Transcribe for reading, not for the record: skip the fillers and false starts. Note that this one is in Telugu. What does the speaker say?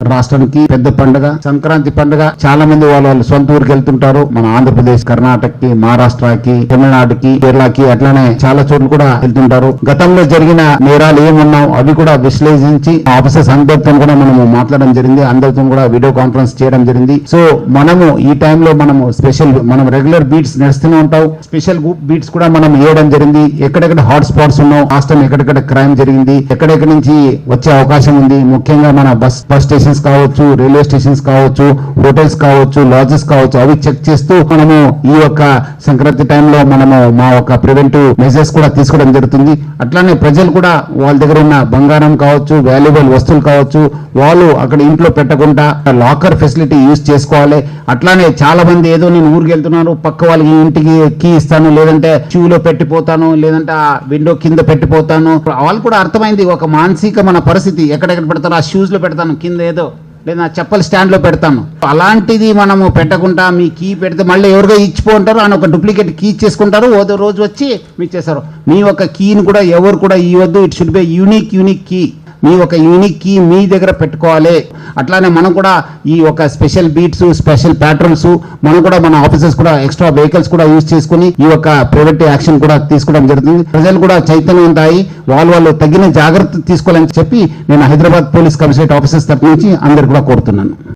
రాష్ట్రానికి పెద్ద పండుగ సంక్రాంతి పండుగ. చాలా మంది వాళ్ళు సొంత ఊరికి వెళ్తుంటారు. మన ఆంధ్రప్రదేశ్, కర్ణాటకకి, మహారాష్ట్రకి, తమిళనాడుకి, కేరళకి అట్లానే చాలా చోట్ల కూడా వెళ్తుంటారు. గతంలో జరిగిన నేరాలు ఏమున్నావు అవి కూడా విశ్లేషించి ఆఫీసర్స్ అందరితో కూడా మనము మాట్లాడడం జరిగింది. అందరితో కూడా వీడియో కాన్ఫరెన్స్ చేయడం జరిగింది. సో మనము ఈ టైంలో మనము మనం రెగ్యులర్ బీట్స్ నడుస్తూనే ఉంటాం. స్పెషల్ బీట్స్ కూడా మనం వేయడం జరిగింది. ఎక్కడెక్కడ హాట్ స్పాట్స్ ఉన్నావు, రాష్ట్రం ఎక్కడెక్కడ క్రైమ్ జరిగింది, ఎక్కడెక్కడి నుంచి వచ్చే అవకాశం ఉంది, ముఖ్యంగా మన బస్ స్టేషన్ కావచ్చు, రైల్వే స్టేషన్స్ కావచ్చు, హోటల్స్ కావచ్చు, లాడ్జెస్ కావచ్చు, అవి చెక్ చేస్తూ మనము ఈ యొక్క సంక్రాంతి టైంలో మనము మా ఒక ప్రివెంటివ్ మెజర్స్ కూడా తీసుకోవడం జరుగుతుంది. అట్లానే ప్రజలు కూడా వాళ్ళ దగ్గర ఉన్న బంగారం కావచ్చు, వాల్యుబుల్ వస్తువులు కావచ్చు, వాళ్ళు అక్కడ ఇంట్లో పెట్టకుండా లాకర్ ఫెసిలిటీ యూజ్ చేసుకోవాలి. అట్లానే చాలా మంది ఏదో నేను ఊరికి వెళ్తున్నాను, పక్క వాళ్ళకి ఇంటికి కీ ఇస్తాను, లేదంటే షూలో పెట్టిపోతాను, లేదంటే ఆ విండో కింద పెట్టిపోతాను. వాళ్ళు కూడా అర్థమైంది ఒక మానసిక మన పరిస్థితి. ఎక్కడెక్కడ పెడతాను, ఆ షూస్ లో పెడతాను, కింద ఏదో లేదా చెప్పల్ స్టాండ్ లో పెడతాను. అలాంటిది మనము పెట్టకుండా మీ కీ పెడితే మళ్ళీ ఎవరిగా ఇచ్చిపోంటారు అని ఒక డూప్లికేట్ కీ చేసుకుంటారు. ఓదో రోజు వచ్చి మీకు చేస్తారు. మీ ఒక కీని కూడా ఎవరు కూడా ఇవ్వద్దు. It should be unique key. మీ ఒక యూనిక్ కీ మీ దగ్గర పెట్టుకోవాలి. అట్లానే మనం కూడా ఈ ఒక స్పెషల్ బీట్స్, స్పెషల్ ప్యాట్రన్స్ మనం కూడా మన ఆఫీసర్స్ కూడా ఎక్స్ట్రా వెహికల్స్ కూడా యూజ్ చేసుకుని ఈ యొక్క ప్రివెంటివ్ యాక్షన్ కూడా తీసుకోవడం జరుగుతుంది. ప్రజలు కూడా చైతన్యం ఉంటాయి, వాళ్ళు తగిన జాగ్రత్త తీసుకోవాలని చెప్పి నేను హైదరాబాద్ పోలీస్ కమిషనరేట్ ఆఫీసర్స్ తరఫు నుంచి అందరు కూడా కోరుతున్నాను.